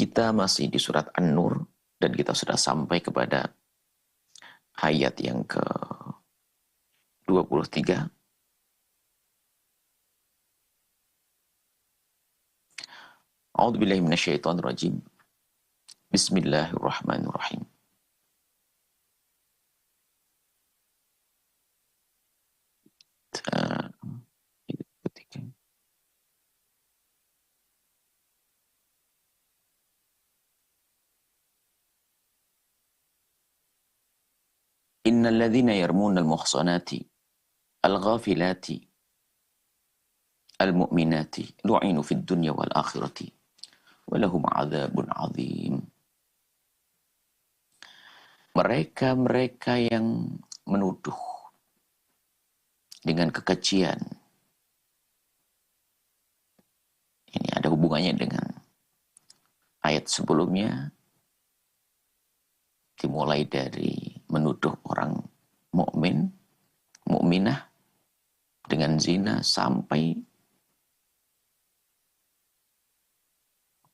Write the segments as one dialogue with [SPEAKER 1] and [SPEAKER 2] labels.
[SPEAKER 1] Kita masih di surat An-Nur dan kita sudah sampai kepada ayat yang ke-23. A'udzubillahi minasyaitonirrajim. Bismillahirrahmanirrahim. Innal ladzina yarmuna al-muhsanati al-ghafilati al-mu'minati lu'inu fid dunya wal akhirati wa lahum 'adzabun 'adzim. Mereka-mereka yang menuduh dengan kekejian. Ini ada hubungannya dengan ayat sebelumnya, dimulai dari menuduh orang mukmin, mukminah dengan zina sampai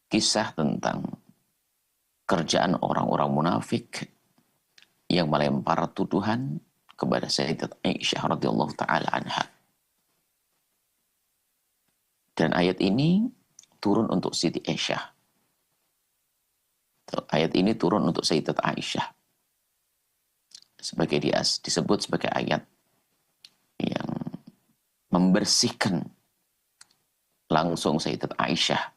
[SPEAKER 1] kisah tentang kerjaan orang-orang munafik yang melempar tuduhan kepada Sayyidat Aisyah radhiyallahu taala anha. Dan ayat ini turun untuk Siti Aisyah. Ayat ini turun untuk Sayyidat Aisyah. Sebagai disebut sebagai ayat yang membersihkan langsung Sayyidat Aisyah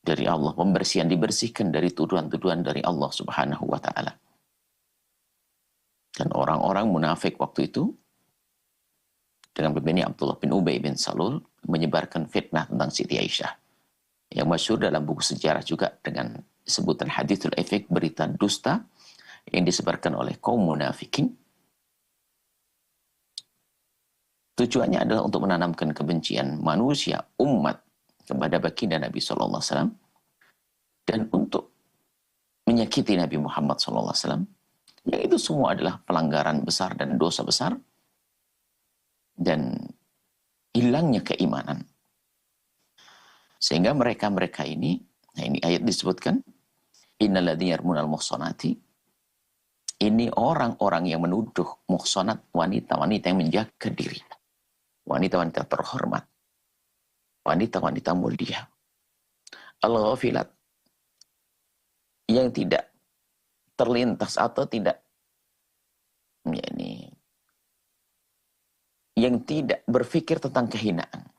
[SPEAKER 1] dari Allah. Dibersihkan dari tuduhan-tuduhan dari Allah subhanahu wa ta'ala. Dan orang-orang munafik waktu itu dengan pimpinan Abdullah bin Ubay bin Salul menyebarkan fitnah tentang Siti Aisyah. Yang masyhur dalam buku sejarah juga dengan sebutan hadithul ifk, berita dusta yang disebarkan oleh kaum munafikin. Tujuannya adalah untuk menanamkan kebencian manusia, umat kepada baginda Nabi SAW dan untuk menyakiti Nabi Muhammad SAW. Yang itu semua adalah pelanggaran besar dan dosa besar dan hilangnya keimanan. Sehingga mereka-mereka ini, nah ini ayat disebutkan, innal ladzina yarmunal muhsanati, ini orang-orang yang menuduh muhsanat, wanita-wanita yang menjaga diri, wanita-wanita terhormat, wanita-wanita mulia, al-ghafilat, yang tidak terlintas atau tidak, yang tidak berpikir tentang kehinaan.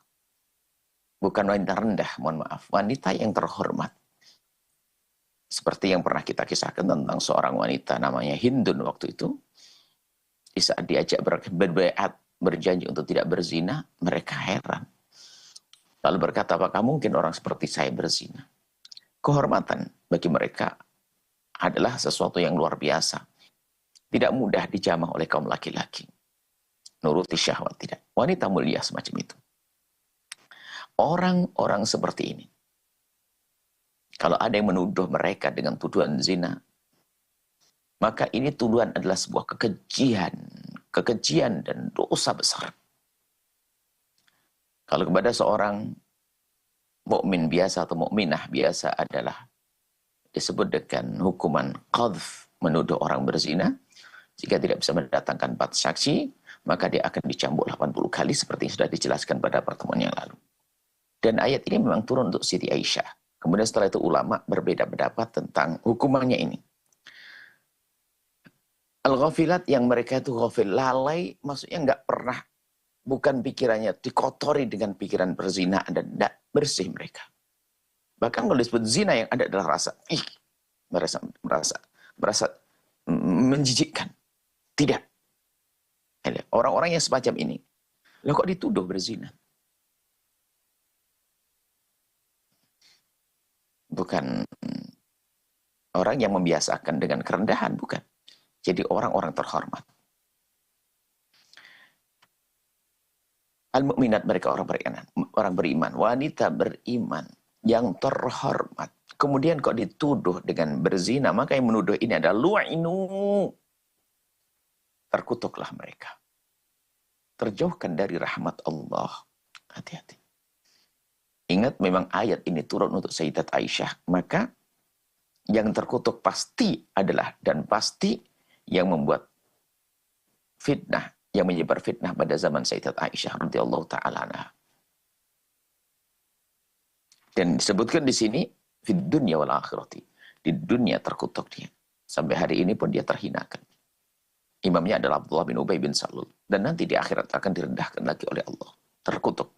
[SPEAKER 1] Bukan wanita rendah, mohon maaf, wanita yang terhormat. Seperti yang pernah kita kisahkan tentang seorang wanita namanya Hindun waktu itu. Di saat diajak berbaiat, berjanji untuk tidak berzina, mereka heran. Lalu berkata, apakah mungkin orang seperti saya berzina? Kehormatan bagi mereka adalah sesuatu yang luar biasa. Tidak mudah dijamah oleh kaum laki-laki. Nuruti syahwat tidak. Wanita mulia semacam itu. Orang-orang seperti ini, kalau ada yang menuduh mereka dengan tuduhan zina, maka ini tuduhan adalah sebuah kekejian dan dosa besar. Kalau kepada seorang mukmin biasa atau mukminah biasa adalah disebut dengan hukuman qadhf, menuduh orang berzina. Jika tidak bisa mendatangkan 4 saksi, maka dia akan dicambuk 80 kali seperti yang sudah dijelaskan pada pertemuan yang lalu. Dan ayat ini memang turun untuk Siti Aisyah. Kemudian setelah itu ulama berbeda pendapat tentang hukumannya ini. Al-ghafilat yang mereka itu ghafil, lalai, maksudnya nggak pernah, bukan pikirannya dikotori dengan pikiran perzinaan dan tidak bersih mereka. Bahkan kalau disebut zina yang ada adalah rasa, merasa menjijikkan. Tidak. Orang-orang yang semacam ini, lah kok dituduh berzina? Bukan orang yang membiasakan dengan kerendahan, bukan. Jadi orang-orang terhormat. Al-mu'minat, mereka orang beriman, wanita beriman yang terhormat. Kemudian kok dituduh dengan berzina, maka yang menuduh ini adalah lu'inu. Terkutuklah mereka. Terjauhkan dari rahmat Allah. Hati-hati. Ingat memang ayat ini turun untuk Sayyidat Aisyah. Maka yang terkutuk pasti adalah dan pasti yang membuat fitnah, yang menyebar fitnah pada zaman Sayyidat Aisyah radhiyallahu taala anha. Dan disebutkan di sini fid dunya wal akhirati. Di dunia terkutuk dia. Sampai hari ini pun dia terhinakan. Imamnya adalah Abdullah bin Ubay bin Salul. Dan nanti di akhirat akan direndahkan lagi oleh Allah. Terkutuk.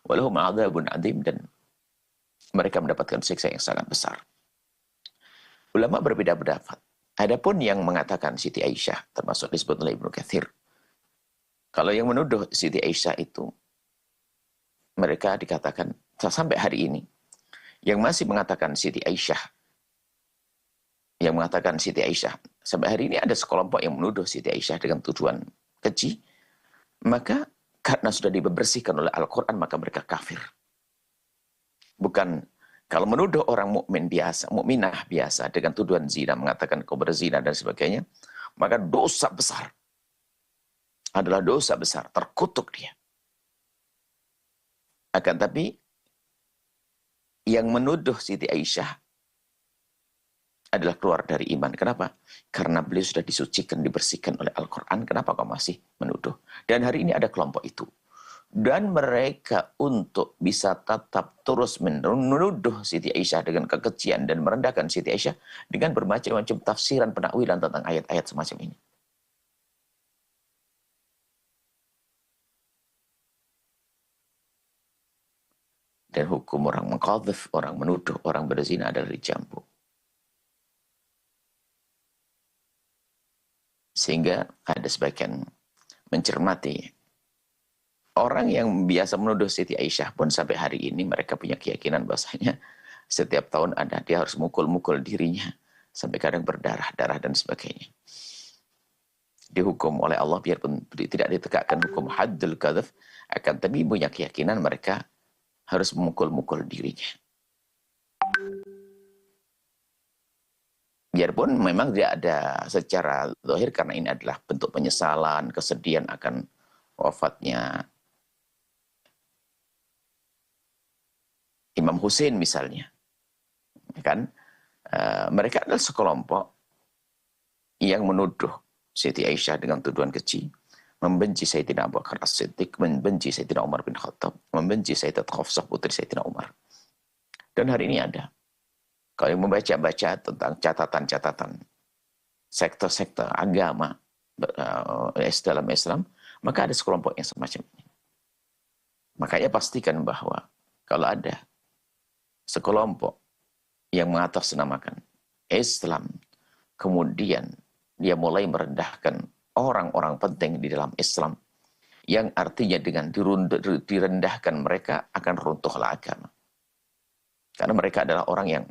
[SPEAKER 1] Walahum adzabun adzim, dan mereka mendapatkan siksa yang sangat besar. Ulama berbeda pendapat. Adapun yang mengatakan Siti Aisyah, termasuk disebut oleh Ibnu Katsir. Kalau yang menuduh Siti Aisyah itu, mereka dikatakan sampai hari ini, yang masih mengatakan Siti Aisyah, sampai hari ini ada sekelompok yang menuduh Siti Aisyah dengan tujuan keji, maka karena sudah dibersihkan oleh Al-Quran, maka mereka kafir. Bukan kalau menuduh orang mukmin biasa, mukminah biasa dengan tuduhan zina, mengatakan kau berzina dan sebagainya, maka dosa besar. Adalah dosa besar, terkutuk dia. Akan tapi yang menuduh Siti Aisyah adalah keluar dari iman. Kenapa? Karena beliau sudah disucikan, dibersihkan oleh Al-Quran. Kenapa kau masih menuduh? Dan hari ini ada kelompok itu. Dan mereka untuk bisa tetap terus menuduh Siti Aisyah dengan kekejian dan merendahkan Siti Aisyah dengan bermacam-macam tafsiran penakwilan tentang ayat-ayat semacam ini. Dan hukum orang mengqadhif, orang menuduh, orang berzina adalah dicambuk. Sehingga ada sebagian mencermati orang yang biasa menuduh Siti Aisyah pun sampai hari ini mereka punya keyakinan bahwasanya setiap tahun ada dia harus mukul-mukul dirinya sampai kadang berdarah-darah dan sebagainya. Dihukum oleh Allah biarpun tidak ditegakkan hukum haddul qadhf, akan tapi punya keyakinan mereka harus memukul-mukul dirinya. Biarpun memang tidak ada secara zahir karena ini adalah bentuk penyesalan, kesedihan akan wafatnya Imam Hussein misalnya. Kan mereka adalah sekelompok yang menuduh Siti Aisyah dengan tuduhan keji, membenci Sayyidina Abu Bakar As-Siddiq, membenci Sayyidina Umar bin Khattab, membenci Sayyidat Hafsah putri Sayyidina Umar. Dan hari ini ada. Kalau yang membaca-baca tentang catatan-catatan sektor-sektor agama dalam Islam, maka ada sekelompok yang semacam ini. Makanya pastikan bahwa kalau ada sekelompok yang mengatasnamakan Islam, kemudian dia mulai merendahkan orang-orang penting di dalam Islam, yang artinya dengan direndahkan mereka akan runtuhlah agama. Karena mereka adalah orang yang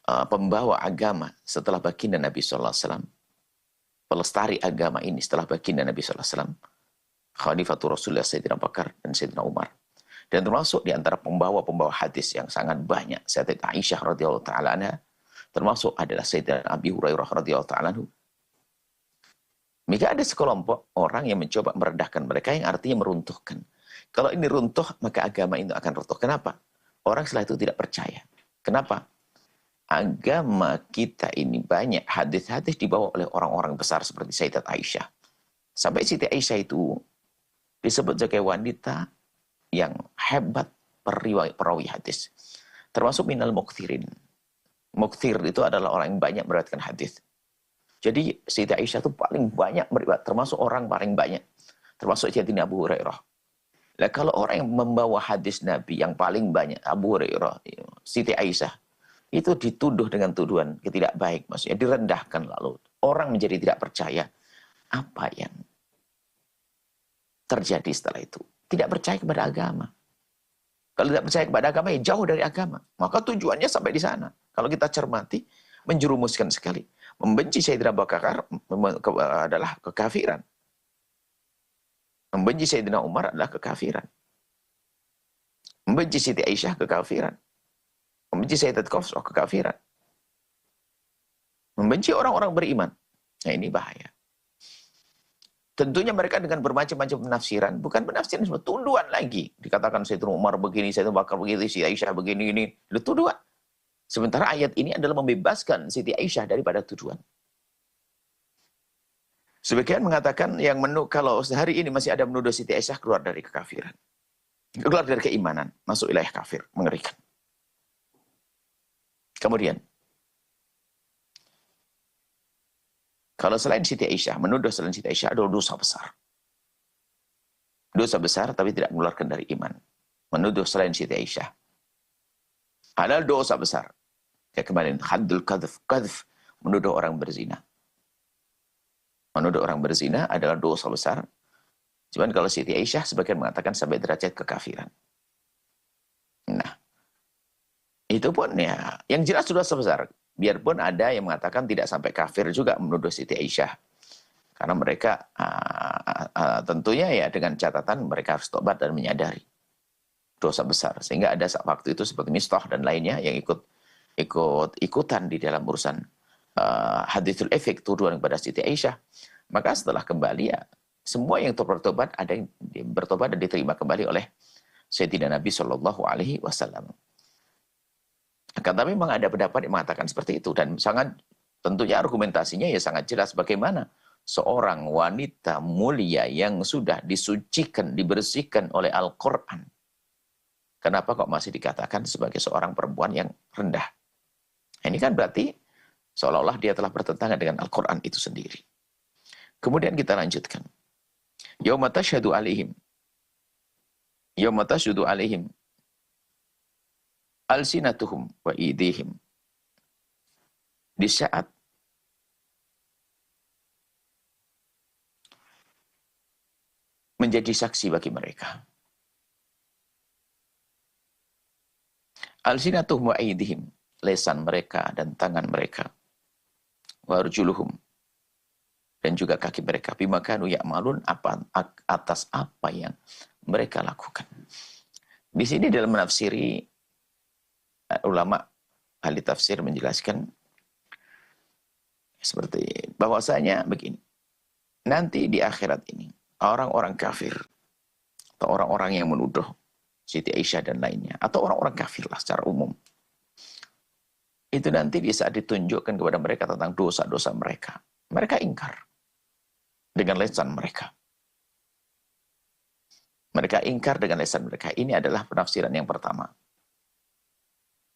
[SPEAKER 1] pembawa agama setelah baginda Nabi SAW. Pelestari agama ini setelah baginda Nabi SAW. Khalifatul Rasulullah Sayyidina Bakar dan Sayyidina Umar. Dan termasuk di antara pembawa-pembawa hadis yang sangat banyak. Sayyidat Aisyah radhiyallahu ta'ala anha. Termasuk adalah Sayyidina Abi Hurairah radhiyallahu ta'ala anhu. Maka ada sekelompok orang yang mencoba merendahkan mereka, yang artinya meruntuhkan. Kalau ini runtuh, maka agama itu akan runtuh. Kenapa? Orang setelah itu tidak percaya. Kenapa? Agama kita ini banyak hadis-hadis dibawa oleh orang-orang besar seperti Sayyidat Aisyah. Sampai Siti Aisyah itu disebut sebagai wanita yang hebat perawi hadis. Termasuk minal mukthirin. Mukthir itu adalah orang yang banyak meriwayatkan hadis. Jadi Siti Aisyah itu paling banyak meriwayat, termasuk orang paling banyak. Termasuk Sayyidina Abu Hurairah. Nah, kalau orang yang membawa hadis Nabi yang paling banyak, Abu Hurairah, Siti Aisyah, itu dituduh dengan tuduhan tidak baik, maksudnya direndahkan, lalu orang menjadi tidak percaya. Apa yang terjadi setelah itu? Tidak percaya kepada agama. Kalau tidak percaya kepada agama, ya jauh dari agama. Maka tujuannya sampai di sana. Kalau kita cermati, menjerumuskan sekali. Membenci Sayyidina Abu Bakar adalah kekafiran. Membenci Sayyidina Umar adalah kekafiran. Membenci Siti Aisyah kekafiran. Membenci Sayyidat Hafsah kekafiran. Membenci orang-orang beriman. Nah, ini bahaya. Tentunya mereka dengan bermacam-macam penafsiran, bukan penafsiran, semua tuduhan lagi. Dikatakan Sayyidina Umar begini, Sayyidina Bakar begini, Siti Aisyah begini, ini. Itu tuduhan. Sementara ayat ini adalah membebaskan Siti Aisyah daripada tuduhan. Sebagian mengatakan yang kalau sehari ini masih ada menuduh Siti Aisyah keluar dari kekafiran. Keluar dari keimanan, masuk wilayah kafir, mengerikan. Kemudian, kalau selain Siti Aisyah, menuduh selain Siti Aisyah adalah dosa besar. Dosa besar tapi tidak mengeluarkan dari iman. Menuduh selain Siti Aisyah adalah dosa besar. Kayak kemarin, haddul qadhf, menuduh orang berzina. Menuduh orang berzina adalah dosa besar. Cuman kalau Siti Aisyah sebagian mengatakan sampai derajat kekafiran. Nah, itu pun ya, yang jelas sudah sebesar. Biarpun ada yang mengatakan tidak sampai kafir juga menuduh Siti Aisyah. Karena mereka tentunya ya dengan catatan mereka harus tobat dan menyadari dosa besar. Sehingga ada waktu itu seperti Mistah dan lainnya yang ikutan di dalam urusan hadithul efek, tuduhan kepada Siti Aisyah. Maka setelah kembali ya, semua yang bertobat ada yang bertobat dan diterima kembali oleh Sayyidina Nabi SAW. Akan tapi memang ada pendapat yang mengatakan seperti itu. Dan sangat tentunya argumentasinya ya sangat jelas bagaimana seorang wanita mulia yang sudah disucikan, dibersihkan oleh Al-Quran. Kenapa kok masih dikatakan sebagai seorang perempuan yang rendah? Ini kan berarti seolah-olah dia telah bertentangan dengan Al-Quran itu sendiri. Kemudian kita lanjutkan. Yauma tashhadu alaihim. Yauma tashhadu alaihim alsinatuhum wa idihim. Di saat menjadi saksi bagi mereka. Alsinatuhum wa idihim. Lesan mereka dan tangan mereka. Wa arjuluhum. Dan juga kaki mereka. Bima kanu ya'malun, atas apa yang mereka lakukan. Di sini dalam menafsiri, ulama ahli tafsir menjelaskan seperti bahwasanya begini. Nanti di akhirat ini orang-orang kafir atau orang-orang yang menuduh Siti Aisyah dan lainnya atau orang-orang kafir lah secara umum. Itu nanti di saat ditunjukkan kepada mereka tentang dosa-dosa mereka, mereka ingkar dengan lisan mereka. Mereka ingkar dengan lisan mereka. Ini adalah penafsiran yang pertama.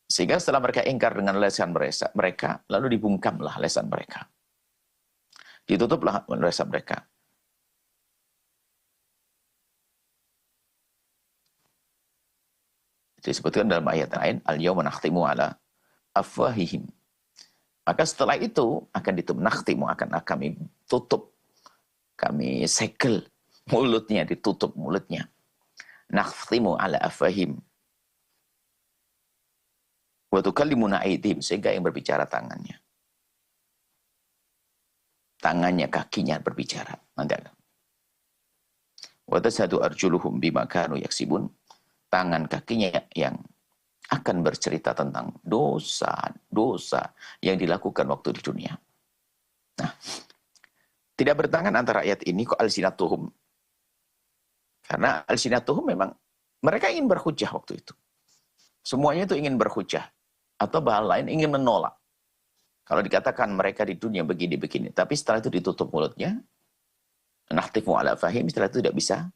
[SPEAKER 1] Sehingga setelah mereka ingkar dengan lisan mereka, lalu dibungkamlah lisan mereka. Ditutuplah lisan mereka. Disebutkan dalam ayat lain, al-yawma nakhtimu ala afwahihim. Maka setelah itu akan ditutup, nakhtimu, akan kami tutup, kami segel mulutnya, ditutup mulutnya. Nakhtimu ala afwahihim. Wa tukallimuna aydihim, sehingga yang berbicara tangannya. Tangannya, kakinya berbicara. Nanti ada. Wa tashhadu arjuluhum bima kanu yaksibun. Tangan kakinya yang akan bercerita tentang dosa-dosa yang dilakukan waktu di dunia. Nah, tidak bertangan antara ayat ini kok alsinatuhum. Karena alsinatuhum memang mereka ingin berhujjah waktu itu. Semuanya itu ingin berhujjah. Atau bahasa lain ingin menolak. Kalau dikatakan mereka di dunia begini-begini. Tapi setelah itu ditutup mulutnya. Nakhtifu ala fahim. Setelah itu tidak bisa.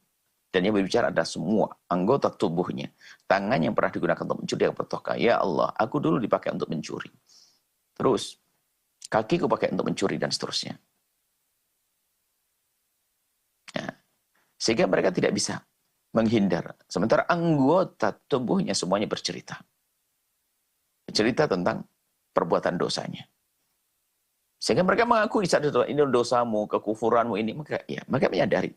[SPEAKER 1] Dan yang berbicara ada semua anggota tubuhnya. Tangan yang pernah digunakan untuk mencuri yang bertoka. Ya Allah, aku dulu dipakai untuk mencuri. Terus, kakiku pakai untuk mencuri dan seterusnya. Ya. Sehingga mereka tidak bisa menghindar. Sementara anggota tubuhnya semuanya bercerita. Cerita tentang perbuatan dosanya. Sehingga mereka mengaku ini dosamu, kekufuranmu ini. Mereka menyadari.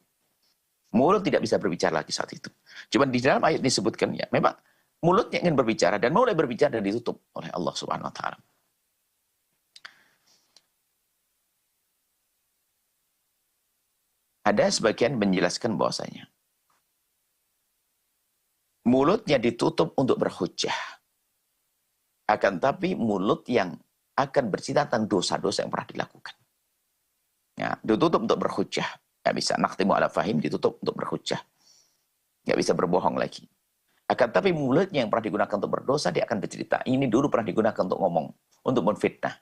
[SPEAKER 1] Mulut tidak bisa berbicara lagi saat itu. Cuma di dalam ayat disebutkan ya, memang mulutnya ingin berbicara dan mulai berbicara dan ditutup oleh Allah Subhanahu wa taala. Ada sebagian menjelaskan bahwasanya mulutnya ditutup untuk berhujjah. Akan tapi mulut yang akan bercerita tentang dosa-dosa yang pernah dilakukan. Ya, ditutup untuk berhujjah. Nggak bisa. Nakhtimu ala fahim, ditutup untuk berhujjah. Nggak bisa berbohong lagi. Akan tapi mulutnya yang pernah digunakan untuk berdosa, dia akan bercerita. Ini dulu pernah digunakan untuk ngomong, untuk menfitnah.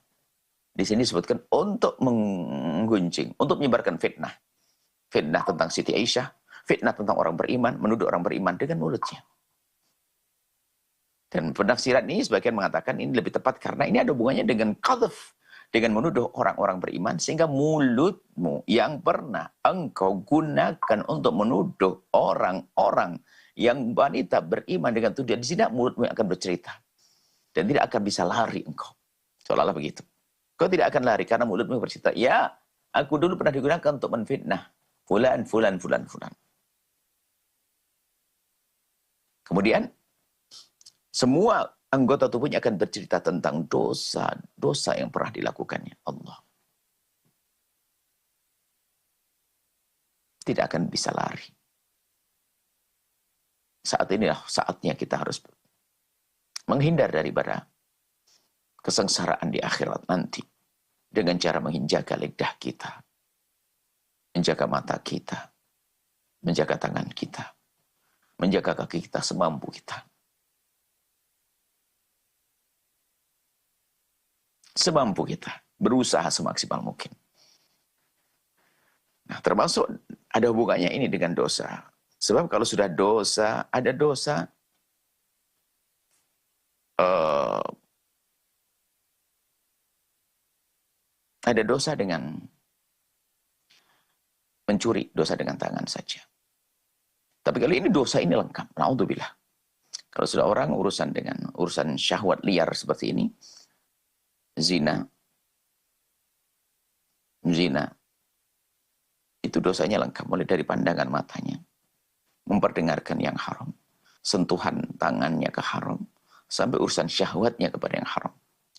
[SPEAKER 1] Di sini disebutkan untuk menggunjing, untuk menyebarkan fitnah. Fitnah tentang Siti Aisyah, fitnah tentang orang beriman, menuduh orang beriman dengan mulutnya. Dan penafsiran ini sebagian mengatakan ini lebih tepat karena ini ada hubungannya dengan qadhf, dengan menuduh orang-orang beriman, sehingga mulutmu yang pernah engkau gunakan untuk menuduh orang-orang yang wanita beriman dengan tuduhan di sini, mulutmu akan bercerita. Dan tidak akan bisa lari engkau. Seolah-olah begitu. Kau tidak akan lari karena mulutmu bercerita, ya, aku dulu pernah digunakan untuk menfitnah. Fulan, fulan, fulan, fulan. Kemudian, semua anggota tubuhnya akan bercerita tentang dosa-dosa yang pernah dilakukannya. Allah. Tidak akan bisa lari. Saat inilah saatnya kita harus menghindar daripada kesengsaraan di akhirat nanti. Dengan cara menjaga lidah kita. Menjaga mata kita. Menjaga tangan kita. Menjaga kaki kita semampu kita. Semampu kita. Berusaha semaksimal mungkin. Nah, termasuk ada hubungannya ini dengan dosa. Sebab kalau sudah dosa, ada dosa dengan mencuri, dosa dengan tangan saja. Tapi kalau ini dosa ini lengkap, naudzubillah. Kalau sudah orang urusan syahwat liar seperti ini, zina, itu dosanya lengkap, mulai dari pandangan matanya, memperdengarkan yang haram, sentuhan tangannya ke haram, sampai urusan syahwatnya kepada yang haram.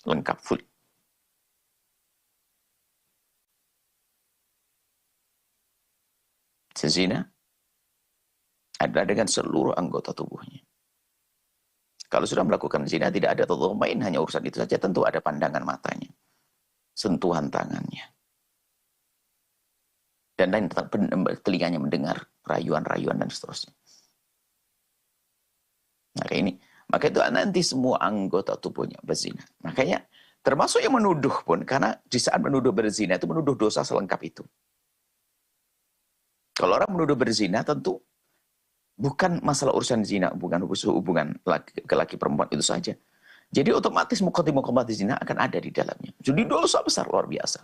[SPEAKER 1] Lengkap, full. Zina adalah dengan seluruh anggota tubuhnya. Kalau sudah melakukan zina, tidak ada tadhur main, hanya urusan itu saja, tentu ada pandangan matanya, sentuhan tangannya, dan lain telinganya mendengar rayuan-rayuan dan seterusnya. Maka itu nanti semua anggota tubuhnya berzina. Makanya termasuk yang menuduh pun, karena di saat menuduh berzina itu menuduh dosa selengkap itu. Kalau orang menuduh berzina tentu bukan masalah urusan zina, bukan hubungan laki perempuan itu saja. Jadi otomatis muqaddimat zina akan ada di dalamnya. Jadi dosa besar luar biasa.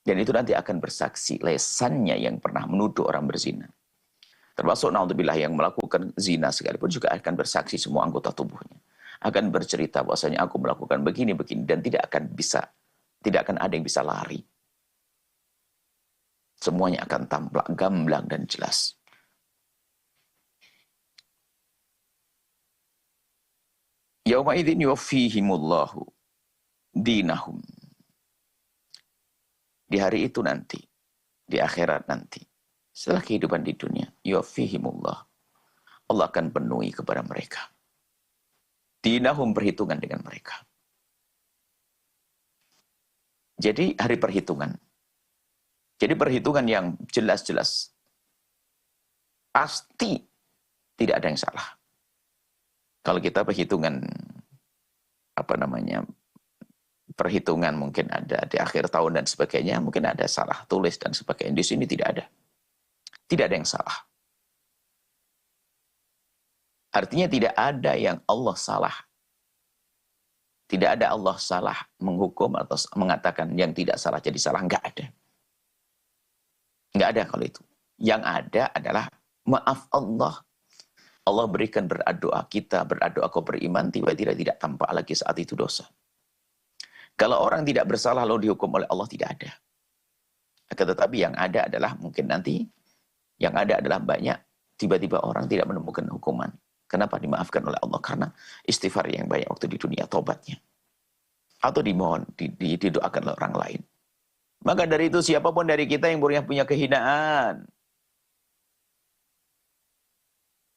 [SPEAKER 1] Dan itu nanti akan bersaksi lesannya yang pernah menuduh orang berzina. Termasuk naudzubillah yang melakukan zina sekalipun juga akan bersaksi semua anggota tubuhnya. Akan bercerita bahwasanya aku melakukan begini-begini dan tidak akan ada yang bisa lari. Semuanya akan tampak gamblang dan jelas. Yauma idzin yuwaffihimullahu dinahum. Di hari itu nanti, di akhirat nanti, setelah kehidupan di dunia, yuwaffihimullah. Allah akan penuhi kepada mereka. Dinahum, perhitungan dengan mereka. Jadi hari perhitungan. Jadi perhitungan yang jelas-jelas. Pasti tidak ada yang salah. Kalau kita perhitungan, perhitungan mungkin ada di akhir tahun dan sebagainya, mungkin ada salah tulis dan sebagainya. Di sini tidak ada. Tidak ada yang salah. Artinya tidak ada yang Allah salah. Tidak ada Allah salah menghukum atau mengatakan yang tidak salah jadi salah. Enggak ada. Enggak ada kalau itu. Yang ada adalah maaf Allah. Allah berikan berdoa kita, berdoa kau beriman, tiba-tiba tidak tampak lagi saat itu dosa. Kalau orang tidak bersalah lalu dihukum oleh Allah, tidak ada. Akan tetapi yang ada adalah mungkin nanti, yang ada adalah banyak, tiba-tiba orang tidak menemukan hukuman. Kenapa dimaafkan oleh Allah? Karena istighfar yang banyak waktu di dunia, tobatnya. Atau dimohon, didoakan oleh orang lain. Maka dari itu siapapun dari kita yang punya kehinaan,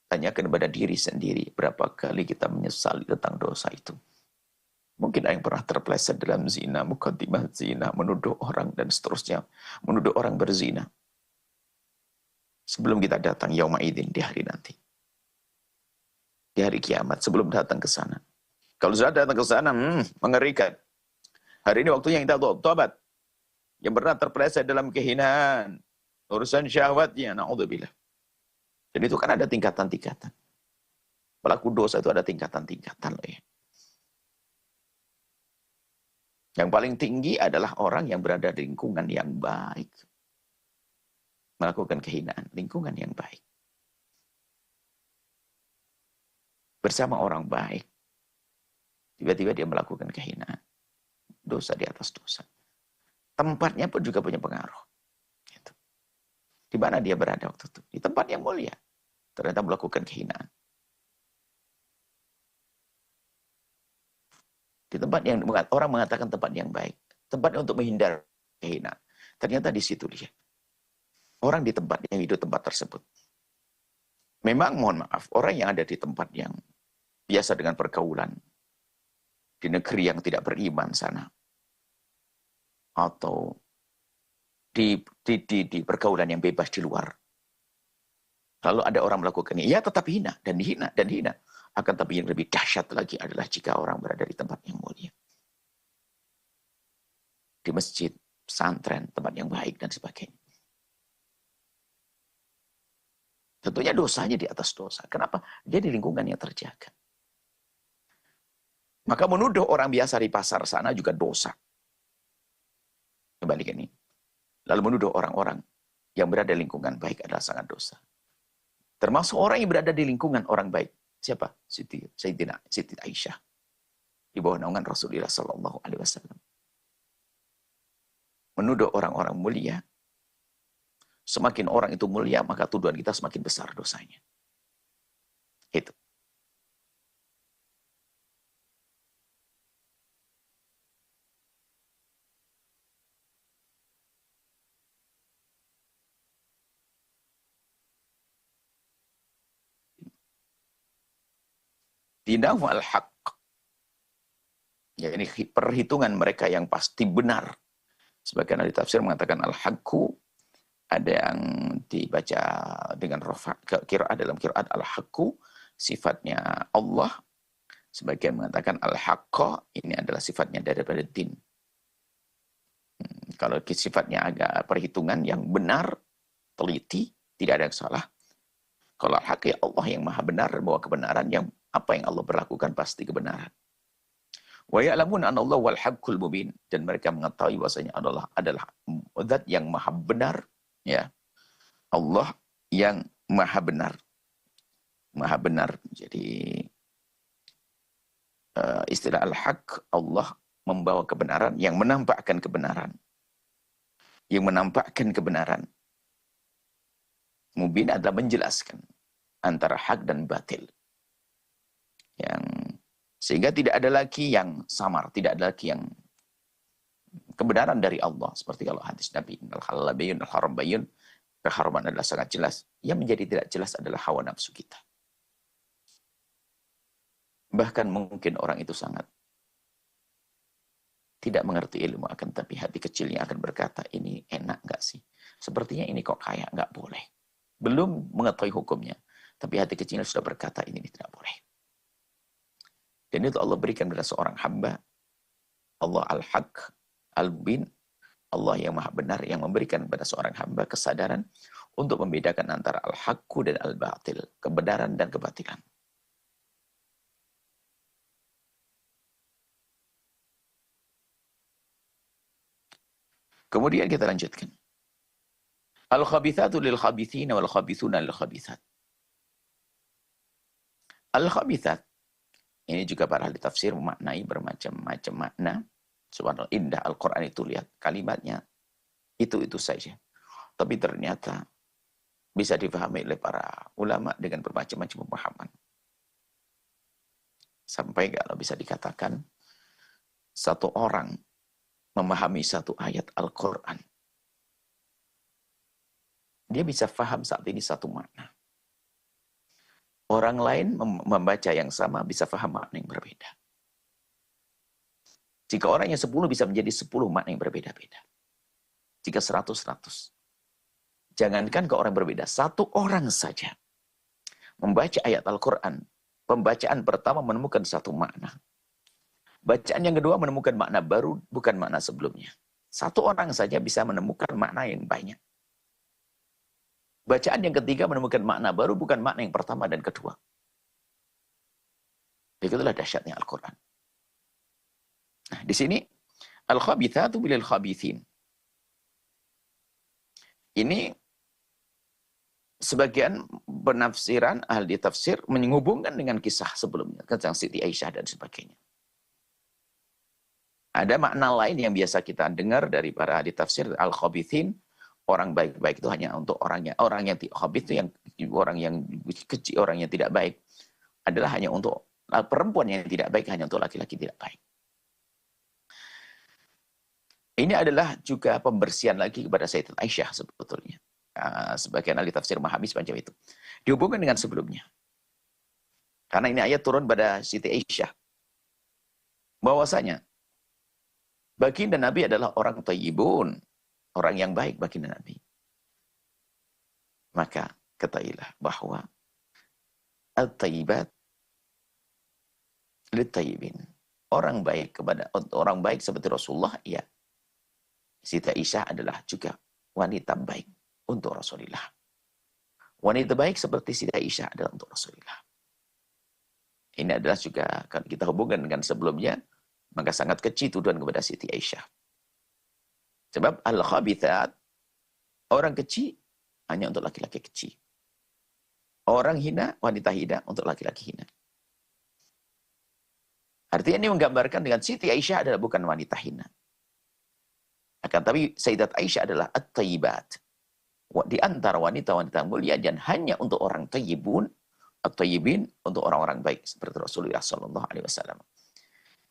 [SPEAKER 1] tanyakan kepada diri sendiri, berapa kali kita menyesali tentang dosa itu. Mungkin ada yang pernah terpeleset dalam zina, muqaddimah zina, menuduh orang dan seterusnya, menuduh orang berzina. Sebelum kita datang yauma idzin, di hari nanti. Di hari kiamat, sebelum datang ke sana. Kalau sudah datang ke sana, mengerikan. Hari ini waktunya kita tobat. Yang pernah terpeleset dalam kehinaan. Urusan syahwatnya, na'udzubillah. Dan itu kan ada tingkatan-tingkatan. Pelaku dosa itu ada tingkatan-tingkatan loh ya. Yang paling tinggi adalah orang yang berada di lingkungan yang baik. Melakukan kehinaan, lingkungan yang baik. Bersama orang baik. Tiba-tiba dia melakukan kehinaan. Dosa di atas dosa. Tempatnya pun juga punya pengaruh. Gitu. Di mana dia berada waktu itu? Di tempat yang mulia. Ternyata melakukan kehinaan. Di tempat yang orang mengatakan tempat yang baik. Tempat untuk menghindar kehinaan. Ternyata di situ dia. Orang di tempat yang hidup tempat tersebut. Memang mohon maaf, orang yang ada di tempat yang biasa dengan pergaulan. Di negeri yang tidak beriman sana. Atau di pergaulan yang bebas di luar. Lalu ada orang melakukannya, ya tetap hina dan dihina dan hina. Akan tapi yang lebih dahsyat lagi adalah jika orang berada di tempat yang mulia. Di masjid, pesantren, tempat yang baik dan sebagainya. Tentunya dosanya di atas dosa. Kenapa? Dia di lingkungan yang terjaga. Maka menuduh orang biasa di pasar sana juga dosa. Kembali ke ini. Lalu menuduh orang-orang yang berada di lingkungan baik adalah sangat dosa. Termasuk orang yang berada di lingkungan orang baik. Siapa? Siti Aisyah. Di bawah naungan Rasulullah SAW. Menuduh orang-orang mulia. Semakin orang itu mulia, maka tuduhan kita semakin besar dosanya. Itu. Dinahu al-haq. Ya, ini perhitungan mereka yang pasti benar. Sebagian ahli tafsir mengatakan al-haqqu, ada yang dibaca dengan rafa' qiraat dalam qiraat al-haqqu, sifatnya Allah. Sebagian mengatakan al-haqqa, ini adalah sifatnya daripada din. Kalau sifatnya agak perhitungan yang benar, teliti, tidak ada yang salah. Kalau al-haqq, ya Allah yang maha benar, bahwa kebenaran yang apa yang Allah berlakukan pasti kebenaran. Wa ya'lamun anna Allah wal haqqul mubin, dan mereka mengetahui bahwasanya Allah adalah zat yang maha benar, ya. Allah yang maha benar. Maha benar. Jadi istilah al-haq, Allah membawa kebenaran yang menampakkan kebenaran. Yang menampakkan kebenaran. Mubin adalah menjelaskan antara hak dan batil. Sehingga tidak ada lagi yang samar, tidak ada lagi yang kebenaran dari Allah. Seperti kalau hadis Nabi, al-halal bayun, al-haram bayun, keharaman adalah sangat jelas. Yang menjadi tidak jelas adalah hawa nafsu kita. Bahkan mungkin orang itu sangat tidak mengerti ilmu, akan tapi hati kecilnya akan berkata, ini enak nggak sih? Sepertinya ini kok kayak nggak boleh. Belum mengetahui hukumnya, tapi hati kecilnya sudah berkata, ini tidak boleh. Dan itu Allah berikan kepada seorang hamba. Allah al-haq, al-mubin. Allah yang maha benar, yang memberikan kepada seorang hamba kesadaran untuk membedakan antara al-haqqu dan al-batil. Kebenaran dan kebatilan. Kemudian kita lanjutkan. Al-khabithatu lil-khabithina wal-khabithuna lil-khabithat. Al-khabithat. Ini juga para ahli tafsir memaknai bermacam-macam makna. Subhanallah, indah Al-Quran itu, lihat kalimatnya. Itu saja. Tapi ternyata bisa difahami oleh para ulama dengan bermacam-macam pemahaman. Sampai kalau bisa dikatakan, satu orang memahami satu ayat Al-Quran. Dia bisa faham saat ini satu makna. Orang lain membaca yang sama bisa faham makna yang berbeda. Jika orang yang 10 bisa menjadi 10 makna yang berbeda-beda. Jika 100, 100. Jangankan ke orang berbeda, satu orang saja membaca ayat Al-Quran, pembacaan pertama menemukan satu makna. Bacaan yang kedua menemukan makna baru, bukan makna sebelumnya. Satu orang saja bisa menemukan makna yang banyak. Bacaan yang ketiga menemukan makna baru, bukan makna yang pertama dan kedua. Begitulah dahsyatnya Al-Quran. Nah, di sini, al-khabithatu bilil khabithin. Ini sebagian penafsiran ahli tafsir menghubungkan dengan kisah sebelumnya, tentang Siti Aisyah dan sebagainya. Ada makna lain yang biasa kita dengar dari para ahli tafsir, al-khabithin, orang baik-baik itu hanya untuk orang yang khabith itu yang orang yang kecil, orang yang tidak baik adalah hanya untuk perempuan yang tidak baik, hanya untuk laki-laki tidak baik. Ini adalah juga pembersihan lagi kepada Sayyidat Aisyah sebetulnya. Sebagian ahli tafsir memahami semacam itu. Dihubungkan dengan sebelumnya. Karena ini ayat turun pada Siti Aisyah. Bahwasanya baginda Nabi adalah orang thayyibun, orang yang baik baginda Nabi. Maka ketahuilah bahwa al-thayyibat lit-thayyibin. Orang baik kepada orang baik seperti Rasulullah, ya. Siti Aisyah adalah juga wanita baik untuk Rasulullah. Wanita baik seperti Siti Aisyah adalah untuk Rasulullah. Ini adalah juga, kalau kita hubungkan dengan sebelumnya, maka sangat kecil tuduhan kepada Siti Aisyah. Sebab al-khabithat, orang kecil hanya untuk laki-laki kecil. Orang hina, wanita hina untuk laki-laki hina. Artinya ini menggambarkan dengan Siti Aisyah adalah bukan wanita hina. Akan tapi Sayyidat Aisyah adalah at-thayyibat. Di antara wanita-wanita mulia dan hanya untuk orang thayyibun, at-thayyibin, untuk orang-orang baik seperti Rasulullah SAW.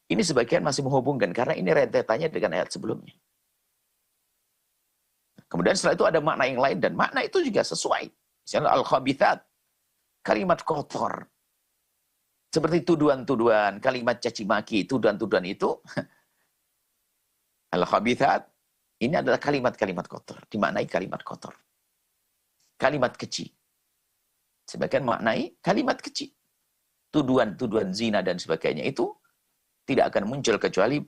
[SPEAKER 1] Ini sebagian masih menghubungkan karena ini rentetannya dengan ayat sebelumnya. Kemudian setelah itu ada makna yang lain dan makna itu juga sesuai. Misalnya al-khabithat, kalimat kotor. Seperti tuduhan-tuduhan, kalimat caci maki, tuduhan-tuduhan itu al-khabithat ini adalah kalimat-kalimat kotor, dimaknai kalimat kotor. Kalimat kecil. Sebagian maknai kalimat kecil. Tuduhan-tuduhan zina dan sebagainya itu tidak akan muncul kecuali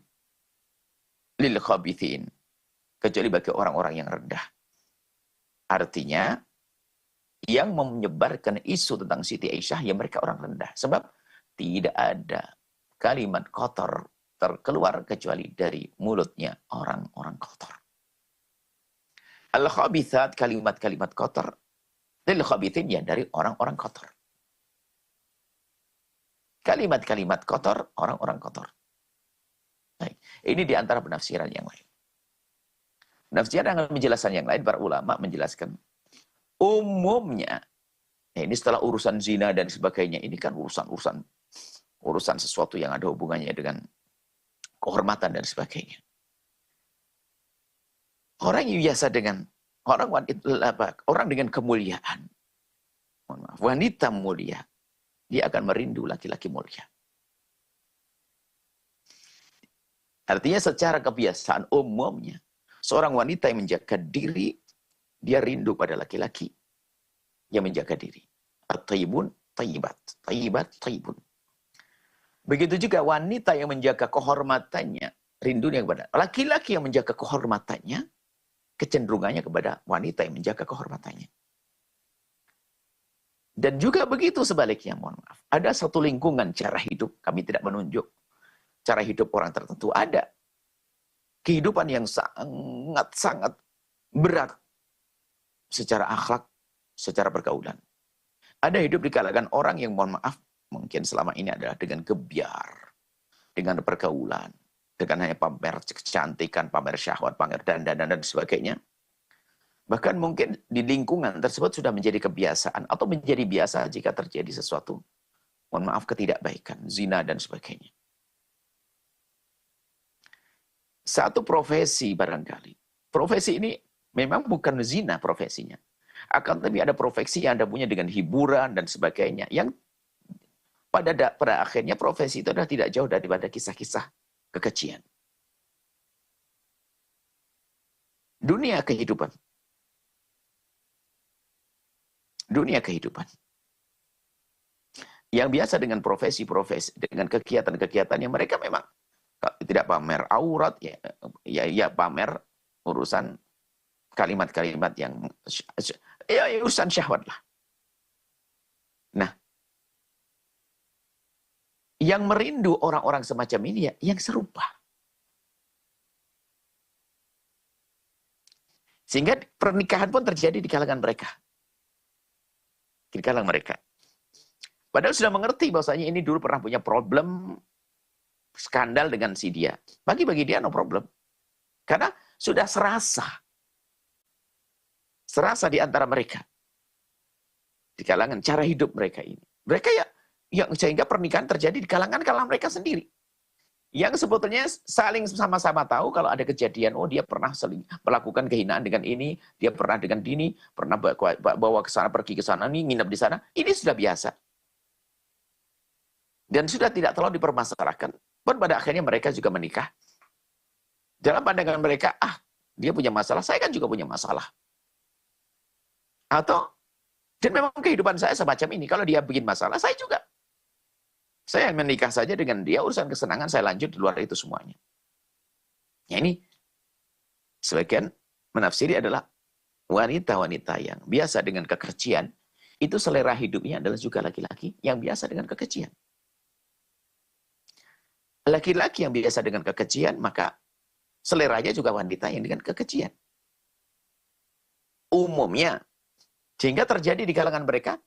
[SPEAKER 1] lil khabithin. Kecuali bagi orang-orang yang rendah. Artinya, yang menyebarkan isu tentang Siti Aisyah, ya mereka orang rendah. Sebab tidak ada kalimat kotor terkeluar kecuali dari mulutnya orang-orang kotor. Al-khabithat, kalimat-kalimat kotor. Lil khabithin, ya dari orang-orang kotor. Kalimat-kalimat kotor, orang-orang kotor. Baik. Ini di antara penafsiran yang lain. Penafsiran dengan penjelasan yang lain, para ulama menjelaskan. Umumnya, ini setelah urusan zina dan sebagainya, ini kan urusan sesuatu yang ada hubungannya dengan kehormatan dan sebagainya. Orang yang biasa dengan orang dengan kemuliaan, wanita mulia, dia akan merindu laki-laki mulia. Artinya secara kebiasaan umumnya, seorang wanita yang menjaga diri, dia rindu pada laki-laki yang menjaga diri. At-thayyibun, thayyibat. Thayyibat, thayyibun. Begitu juga wanita yang menjaga kehormatannya, rindunya kepada laki-laki yang menjaga kehormatannya, kecenderungannya kepada wanita yang menjaga kehormatannya. Dan juga begitu sebaliknya, mohon maaf. Ada satu lingkungan cara hidup, kami tidak menunjuk cara hidup orang tertentu. Ada kehidupan yang sangat-sangat berat secara akhlak, secara pergaulan. Ada hidup di kalangan orang yang, mohon maaf, mungkin selama ini adalah dengan gebyar, dengan pergaulan, dengan hanya pamer kecantikan, pamer syahwat, pamer dandan dan sebagainya. Bahkan mungkin di lingkungan tersebut sudah menjadi kebiasaan atau menjadi biasa jika terjadi sesuatu, mohon maaf, ketidakbaikan, zina dan sebagainya. Satu profesi barangkali. Profesi ini memang bukan zina profesinya. Akan tapi ada profesi yang Anda punya dengan hiburan dan sebagainya. Yang pada akhirnya profesi itu adalah tidak jauh daripada kisah-kisah kekejian. Dunia kehidupan. dunia kehidupan. Yang biasa dengan profesi-profesi, dengan kegiatan-kegiatan yang mereka memang tidak pamer aurat, ya pamer urusan kalimat-kalimat yang urusan syahwat lah. Nah, yang merindu orang-orang semacam ini yang serupa. Sehingga pernikahan pun terjadi di kalangan mereka. Di kalangan mereka. Padahal sudah mengerti bahwasanya ini dulu pernah punya problem skandal dengan si dia. Bagi dia no problem. Karena sudah serasa di antara mereka. Di kalangan cara hidup mereka ini. Mereka yang sehingga pernikahan terjadi di kalangan mereka sendiri. Yang sebetulnya saling sama-sama tahu kalau ada kejadian, oh dia pernah melakukan kehinaan dengan ini, dia pernah dengan ini, pernah bawa ke sana, pergi ke sana, nginep di sana. Ini sudah biasa. Dan sudah tidak terlalu dipermasalahkan. Dan pada akhirnya mereka juga menikah. Dalam pandangan mereka, dia punya masalah, saya kan juga punya masalah. Dan memang kehidupan saya semacam ini. Kalau dia bikin masalah, saya juga. Saya menikah saja dengan dia, urusan kesenangan saya lanjut di luar itu semuanya. Ya ini, sebagian menafsiri adalah wanita-wanita yang biasa dengan kekercian, itu selera hidupnya adalah juga laki-laki yang biasa dengan kekejian. Laki-laki yang biasa dengan kekejian, maka seleranya juga wanita yang dengan kekejian. Umumnya. Sehingga terjadi di kalangan mereka,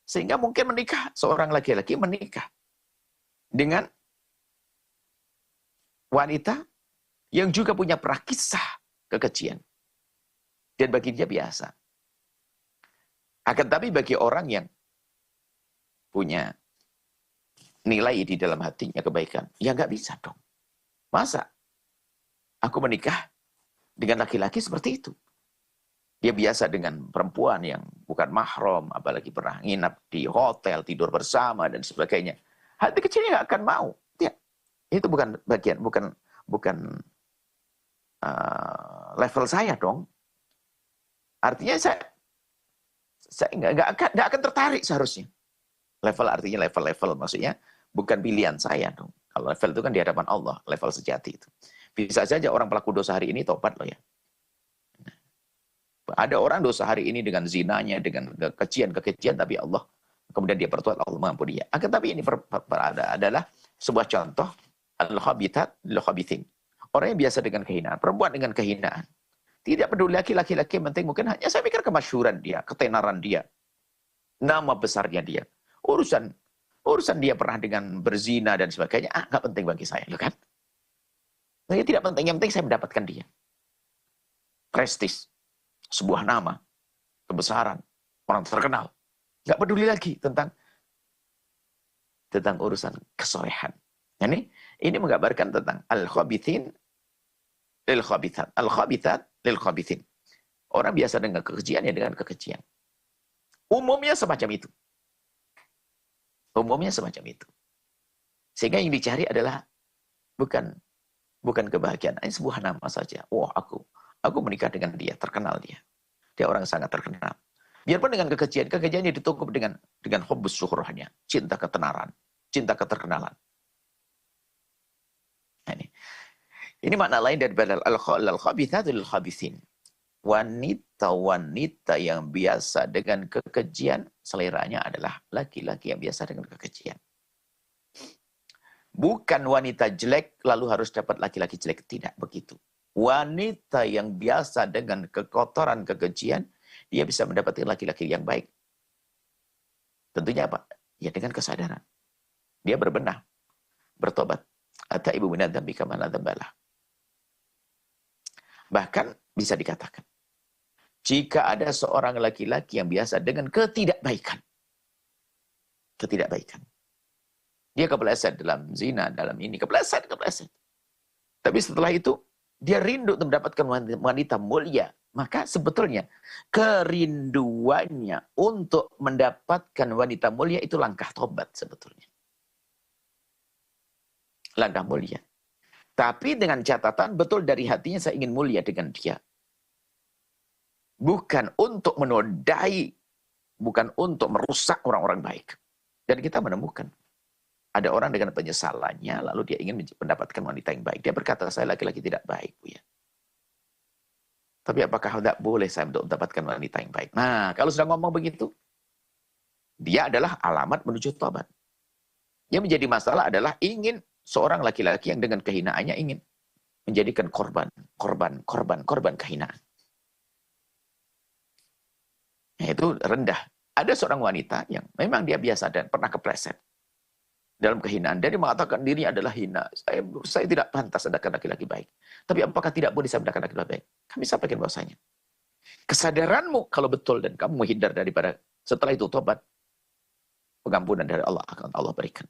[SPEAKER 1] sehingga mungkin menikah. Seorang laki-laki menikah dengan wanita yang juga punya prakisah kekejian. Dan bagi dia biasa. Akan tapi bagi orang yang punya nilai di dalam hatinya kebaikan, ya nggak bisa dong. Masa aku menikah dengan laki-laki seperti itu? Dia biasa dengan perempuan yang bukan mahram, apalagi pernah nginap di hotel, tidur bersama dan sebagainya. Hati kecilnya nggak akan mau. Ya, itu bukan bagian, bukan level saya dong. Artinya saya nggak akan tertarik seharusnya. Level artinya level maksudnya. Bukan pilihan saya dong. Kalau level itu kan di hadapan Allah, level sejati itu. Bisa saja orang pelaku dosa hari ini tobat loh ya. Ada orang dosa hari ini dengan zinanya, dengan kekejian, tapi Allah, kemudian dia bertobat, Allah mampu dia. Akan tapi ini adalah sebuah contoh, al-khabithat lil-khabithin. Orang yang biasa dengan kehinaan, perempuan dengan kehinaan. Tidak peduli laki-laki, yang penting mungkin hanya saya pikir kemasyhuran dia, ketenaran dia, nama besarnya dia. Urusan dia pernah dengan berzina dan sebagainya, nggak penting bagi saya, kan? Nah, tidak penting, yang penting saya mendapatkan dia. Prestis, sebuah nama, kebesaran, orang terkenal. Nggak peduli lagi tentang urusan kesolehan. Ini menggambarkan tentang al-khabithin lil-khabithat. Al-khabithat lil-khabithin. Orang biasa dengan kekejian ya dengan kekejian. Umumnya semacam itu. Umumnya semacam itu. Sehingga yang dicari adalah bukan kebahagiaan, ini sebuah nama saja. Wah, aku menikah dengan dia, terkenal dia. Dia orang sangat terkenal. Biarpun dengan kekejiannya ditutup dengan hubbus syuhrahnya, cinta ketenaran, cinta keterkenalan. Nah, ini makna lain daripada al-khabithatul khabithin. Wanita-wanita yang biasa dengan kekejian, seleranya adalah laki-laki yang biasa dengan kekejian. Bukan wanita jelek lalu harus dapat laki-laki jelek, tidak begitu. Wanita yang biasa dengan kekotoran, kekejian, dia bisa mendapatkan laki-laki yang baik. Tentunya apa? Ya dengan kesadaran. Dia berbenah, bertobat. Ata ibu minadzambi kama la dzambalah. Bahkan bisa dikatakan, jika ada seorang laki-laki yang biasa dengan ketidakbaikan. Dia kepleset dalam zina, dalam ini. Kepleset. Tapi setelah itu, dia rindu untuk mendapatkan wanita mulia. Maka sebetulnya, kerinduannya untuk mendapatkan wanita mulia itu langkah tobat sebetulnya. Langkah mulia. Tapi dengan catatan, betul dari hatinya saya ingin mulia dengan dia. Bukan untuk menodai bukan untuk merusak orang-orang baik. Dan kita menemukan ada orang dengan penyesalannya, lalu dia ingin mendapatkan wanita yang baik. Dia berkata, saya laki-laki tidak baik, Bu ya. Tapi apakah tidak boleh saya untuk mendapatkan wanita yang baik? Nah, kalau sudah ngomong begitu, dia adalah alamat menuju tobat. Yang menjadi masalah adalah ingin seorang laki-laki yang dengan kehinaannya ingin menjadikan korban kehinaan. Nah, itu rendah. Ada seorang wanita yang memang dia biasa dan pernah kepleset dalam kehinaan. Dia mengatakan dirinya adalah hina. Saya tidak pantas mendapatkan laki-laki baik. Tapi apakah tidak boleh saya mendapatkan laki-laki baik? Kami sampaikan bahwasanya kesadaranmu kalau betul dan kamu menghindar daripada, setelah itu tobat, pengampunan dari Allah akan Allah berikan.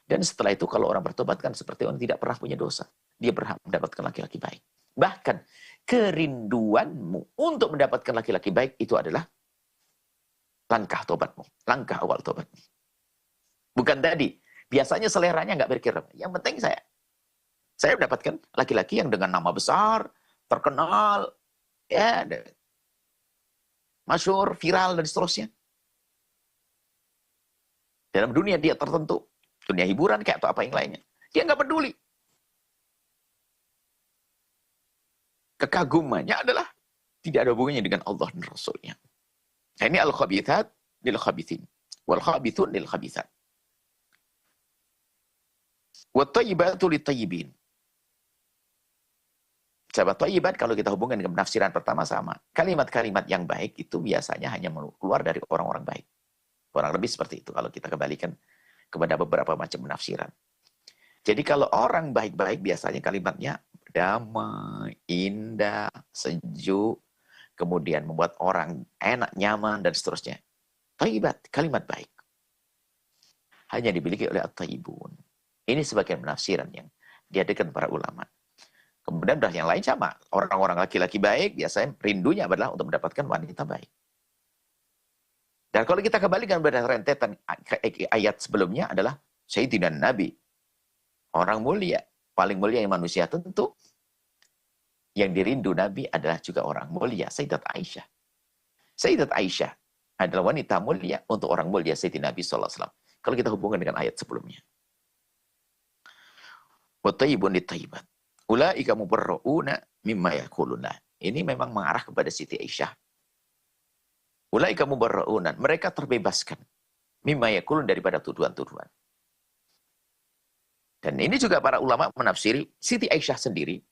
[SPEAKER 1] Dan setelah itu kalau orang bertobat kan seperti orang tidak pernah punya dosa. Dia berhak mendapatkan laki-laki baik. Bahkan kerinduanmu untuk mendapatkan laki-laki baik itu adalah langkah tobatmu. Langkah awal tobatmu. Bukan tadi. Biasanya seleranya nggak berkira. Yang penting saya mendapatkan laki-laki yang dengan nama besar, terkenal, ya, masyhur, viral, dan seterusnya. Dalam dunia dia tertentu. Dunia hiburan kayak atau apa yang lainnya. Dia nggak peduli. Kekagumannya adalah tidak ada hubungannya dengan Allah dan Rasulnya. Nah, ini al-khabithat lil-khabithin. Wal-khabithun lil-khabithat. Wat-tayyibatu lit-tayyibin. Sahabat thayyibat, kalau kita hubungkan dengan penafsiran pertama sama. Kalimat-kalimat yang baik itu biasanya hanya keluar dari orang-orang baik. Kurang lebih seperti itu kalau kita kembalikan kepada beberapa macam penafsiran. Jadi kalau orang baik-baik biasanya kalimatnya damai, indah, sejuk, kemudian membuat orang enak, nyaman, dan seterusnya. Thayyibat, kalimat baik. Hanya dimiliki oleh at-tayyibun. Ini sebagian penafsiran yang diadakan para ulama. Kemudian yang lain sama. Orang-orang laki-laki baik biasanya rindunya adalah untuk mendapatkan wanita baik. Dan kalau kita kembalikan pada rentetan ayat sebelumnya adalah Sayyidina Nabi. Orang mulia. Paling mulia yang manusia tentu. Yang dirindu Nabi adalah juga orang mulia. Sayyidat Aisyah. Sayyidat Aisyah adalah wanita mulia untuk orang mulia Sayyidina Nabi SAW. Kalau kita hubungkan dengan ayat sebelumnya. Wattayyibun lit-tayyibat. Ulaika mubarra'una mimma yaquluna. Ini memang mengarah kepada Siti Aisyah. Ulaika mubarra'una. Mereka terbebaskan. Mimma yaqulun daripada tuduhan-tuduhan. Dan ini juga para ulama menafsiri Siti Aisyah sendiri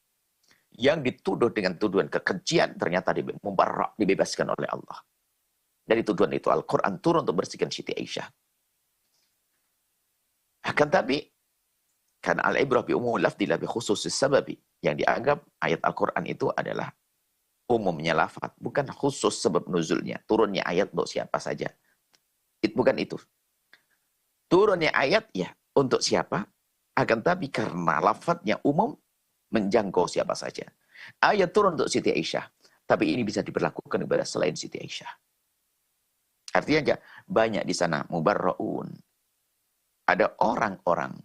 [SPEAKER 1] yang dituduh dengan tuduhan kekejian ternyata dibebaskan oleh Allah. Dari tuduhan itu Al-Quran turun untuk bersihkan Siti Aisyah. Akan tapi karena al-ibrah bi umumil lafzi la bi khususis sababi, yang dianggap ayat Al-Quran itu adalah umumnya lafaz, bukan khusus sebab nuzulnya. Turunnya ayat untuk siapa saja. Bukan itu. Turunnya ayat ya untuk siapa, akan tapi karena lafaznya umum menjangkau siapa saja. Ayat turun untuk Siti Aisyah, tapi ini bisa diberlakukan kepada selain Siti Aisyah. Artinya banyak di sana mubarraun. Ada orang-orang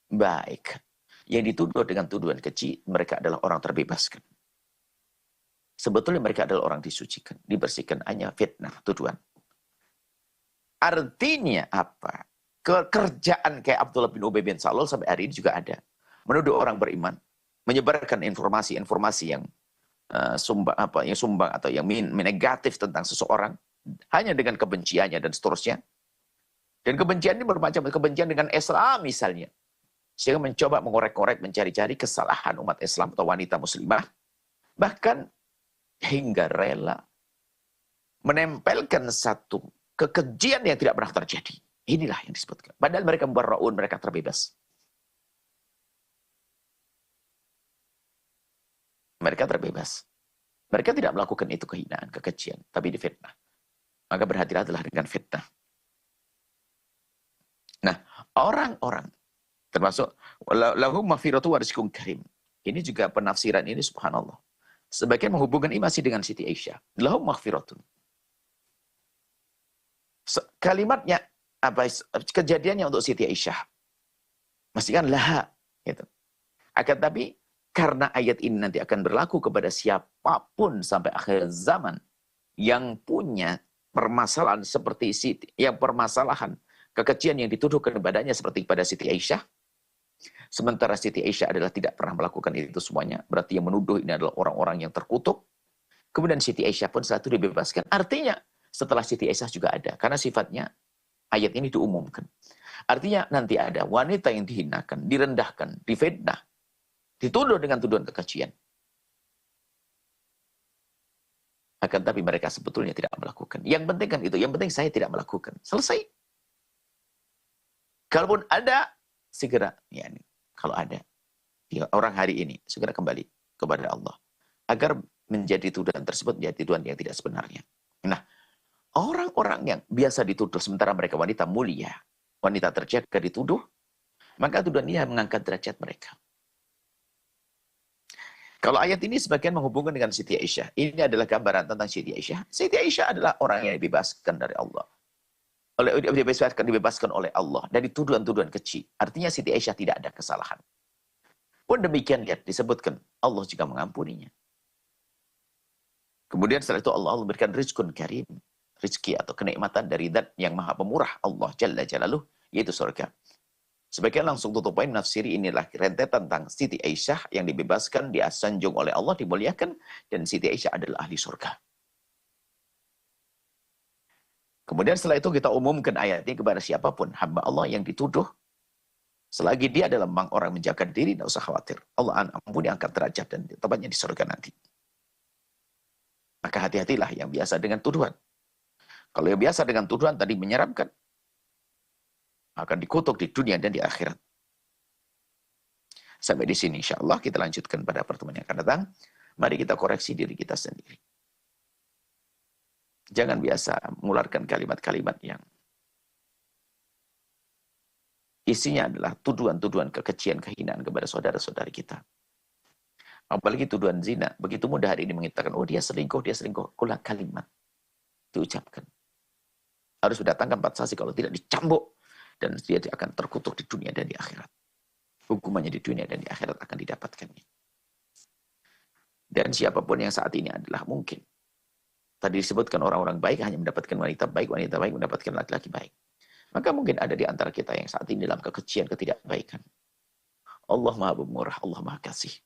[SPEAKER 1] baik yang dituduh dengan tuduhan keji, mereka adalah orang terbebaskan. Sebetulnya mereka adalah orang disucikan, dibersihkan, hanya fitnah, tuduhan. Artinya apa? Kerjaan kayak Abdullah bin Ubay bin Salul sampai hari ini juga ada. Menuduh orang beriman, menyebarkan informasi-informasi yang sumbang atau yang negatif tentang seseorang hanya dengan kebenciannya dan seterusnya. Dan kebencian ini bermacam, kebencian dengan Islam misalnya. Sehingga mencoba mengorek-korek, mencari-cari kesalahan umat Islam atau wanita muslimah. Bahkan hingga rela menempelkan satu kekejian yang tidak pernah terjadi. Inilah yang disebutkan. Padahal mereka mubarraun, mereka terbebas. Mereka terbebas. Mereka tidak melakukan itu kehinaan, kekejian, tapi difitnah. Maka berhati-hatilah dengan fitnah. Nah, orang-orang termasuk lahum maghfiratu wa rizqun karim. Ini juga penafsiran ini subhanallah. Sebagian menghubungkan ini masih dengan Siti Aisyah. Lahum maghfiratun. Kalimatnya apa kejadiannya untuk Siti Aisyah. Mestikan laha gitu. Akan tapi karena ayat ini nanti akan berlaku kepada siapapun sampai akhir zaman yang punya permasalahan seperti permasalahan kekejian yang dituduhkan kepadanya seperti pada Siti Aisyah, sementara Siti Aisyah adalah tidak pernah melakukan itu semuanya, berarti yang menuduh ini adalah orang-orang yang terkutuk. Kemudian Siti Aisyah pun setelah itu dibebaskan. Artinya setelah Siti Aisyah juga ada, karena sifatnya ayat ini diumumkan. Artinya nanti ada wanita yang dihinakan, direndahkan, difitnah, dituduh dengan tuduhan kekejian. Akan tapi mereka sebetulnya tidak melakukan. Yang penting kan itu, yang penting saya tidak melakukan. Selesai. Kalaupun ada, segera, ya, kalau ada, ya, orang hari ini, segera kembali kepada Allah. Agar menjadi tuduhan tersebut menjadi tuduhan yang tidak sebenarnya. Nah, orang-orang yang biasa dituduh, sementara mereka wanita mulia, wanita terjaga dituduh, maka tuduhan ini mengangkat derajat mereka. Kalau ayat ini sebagian menghubungkan dengan Siti Aisyah. Ini adalah gambaran tentang Siti Aisyah. Siti Aisyah adalah orang yang dibebaskan dari Allah. Dibebaskan oleh Allah dari tuduhan-tuduhan keji. Artinya Siti Aisyah tidak ada kesalahan. Pun demikian lihat disebutkan Allah juga mengampuninya. Kemudian setelah itu Allah memberikan rizkun karim. Rizki atau kenikmatan dari zat yang maha pemurah Allah Jalla Jalaluh, yaitu surga. Sebagian langsung tutup poin nafsiri inilah rentetan tentang Siti Aisyah yang dibebaskan, disanjung oleh Allah, dimuliakan, dan Siti Aisyah adalah ahli surga. Kemudian setelah itu kita umumkan ayat ini kepada siapapun hamba Allah yang dituduh, selagi dia adalah orang menjaga diri, tidak usah khawatir. Allah ampuni, angkat derajat, dan tempatnya di surga nanti. Maka hati-hatilah yang biasa dengan tuduhan. Kalau yang biasa dengan tuduhan tadi menyeramkan, akan dikutuk di dunia dan di akhirat. Sampai di sini insya Allah kita lanjutkan pada pertemuan yang akan datang. Mari kita koreksi diri kita sendiri. Jangan biasa mengeluarkan kalimat-kalimat yang isinya adalah tuduhan-tuduhan kekejian, kehinaan kepada saudara-saudari kita. Apalagi tuduhan zina. Begitu mudah hari ini mengatakan, oh dia selingkuh, dia selingkuh. Ulang kalimat diucapkan. Harus mendatangkan 4 saksi, kalau tidak dicambuk. Dan dia akan terkutuk di dunia dan di akhirat. Hukumannya di dunia dan di akhirat akan didapatkannya. Dan siapapun yang saat ini adalah mungkin. Tadi disebutkan orang-orang baik hanya mendapatkan wanita baik mendapatkan laki-laki baik. Maka mungkin ada di antara kita yang saat ini dalam kekejian, ketidakbaikan. Allah Maha Pemurah, Allah Maha Kasih.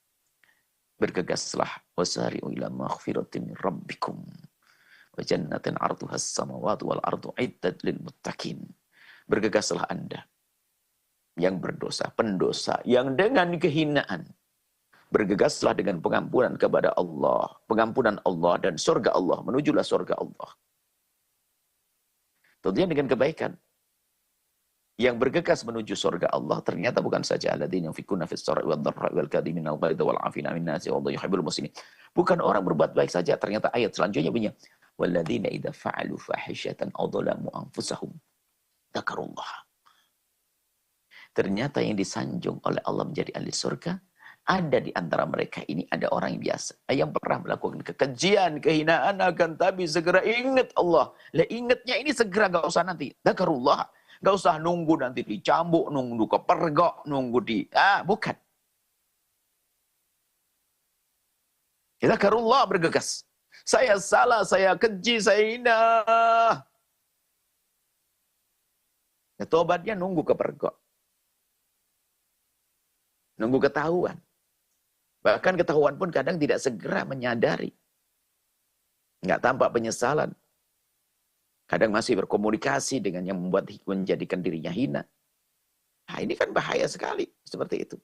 [SPEAKER 1] Bergegaslah, wasari'u ila maghfiratin min rabbikum wa jannatin 'arduhas samawati wal ardu 'iddat lil muttaqin. Bergegaslah Anda yang berdosa, pendosa, yang dengan kehinaan. Bergegaslah dengan pengampunan kepada Allah. Pengampunan Allah dan surga Allah. Menujulah surga Allah. Tentunya dengan kebaikan. Yang bergegas menuju surga Allah ternyata bukan saja alladzina yunfikuna fis sarai wad dharra'i wal kadhimina al-ghaidha wal 'afina 'anil nasi wallahu yuhibbul muhsinin. Bukan orang berbuat baik saja. Ternyata ayat selanjutnya bunyi walladzina idza fa'alu fahishatan aw dhalamu anfusahum dzakarullah. Ternyata yang disanjung oleh Allah menjadi ahli surga, ada di antara mereka ini ada orang yang biasa, yang pernah melakukan kekejian, kehinaan, akan tapi segera ingat Allah. Lah ingatnya ini segera, gak usah nanti. Dzakarullah, gak usah nunggu nanti dicambuk, nunggu kepergok, nunggu bukan. Dzakarullah, bergegas. Saya salah, saya keji, saya hina. Tobatnya nunggu kepergok. Nunggu ketahuan. Bahkan ketahuan pun kadang tidak segera menyadari. Nggak tampak penyesalan. Kadang masih berkomunikasi dengan yang menjadikan dirinya hina. Nah ini kan bahaya sekali. Seperti itu.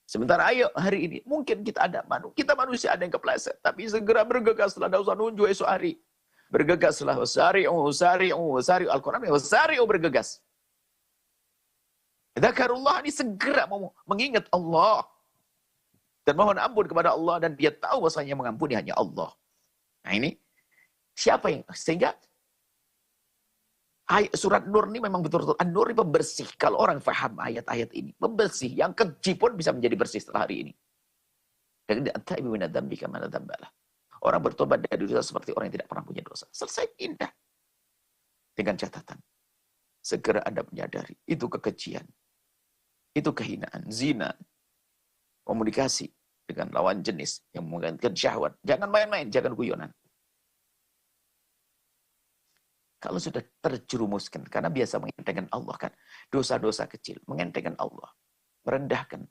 [SPEAKER 1] Sementara ayo hari ini. Mungkin kita manusia ada yang kepleset. Tapi segera bergegaslah. Tidak usah nunggu esok hari. Bergegaslah. Wasari'u Al-Quran. Wasari'u bergegas. Dzakarullah ini segera mengingat Allah. Dan mohon ampun kepada Allah. Dan dia tahu bahwasanya mengampuni hanya Allah. Nah ini. Siapa yang. Sehingga. Surat Nur ini memang betul-betul. An-Nur ini pembersih. Kalau orang faham ayat-ayat ini. Pembersih. Yang keji pun bisa menjadi bersih setelah hari ini. Dan orang bertobat dari dosa seperti orang yang tidak pernah punya dosa. Selesai, indah. Dengan catatan. Segera Anda menyadari. Itu kekejian. Itu kehinaan, zina, komunikasi dengan lawan jenis yang menggantikan syahwat. Jangan main-main, jangan guyonan. Kalau sudah terjerumuskan, karena biasa mengentengkan Allah kan. Dosa-dosa kecil, mengentengkan Allah. Merendahkan.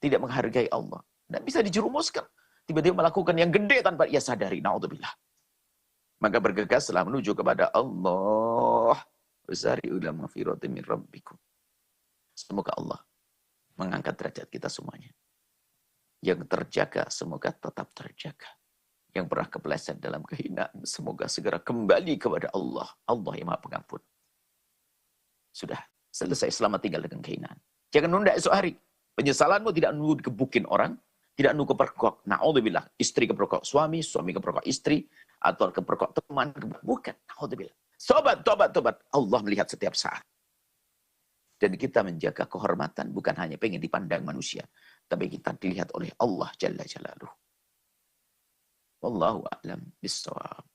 [SPEAKER 1] Tidak menghargai Allah. Dan bisa dijerumuskan. Tiba-tiba melakukan yang gede tanpa ia sadari. Na'udzubillah. Maka bergegaslah menuju kepada Allah. Wasari'u ila maghfiratin min rabbikum. Semoga Allah mengangkat derajat kita semuanya. Yang terjaga, semoga tetap terjaga. Yang pernah kepleset dalam kehinaan, semoga segera kembali kepada Allah. Allah yang Maha Pengampun. Sudah selesai, selamat tinggal dengan kehinaan. Jangan nunda esok hari. Penyesalanmu tidak nunggu dikebukin orang, tidak nunggu kepergok. Na'udzubillah, istri kepergok suami, suami kepergok istri, atau kepergok teman. Bukan, na'udzubillah. Tobat, tobat, tobat. Allah melihat setiap saat. Dan kita menjaga kehormatan bukan hanya pengen dipandang manusia, tapi kita dilihat oleh Allah Jalla Jalaluhu. Wallahu a'lam bishawab.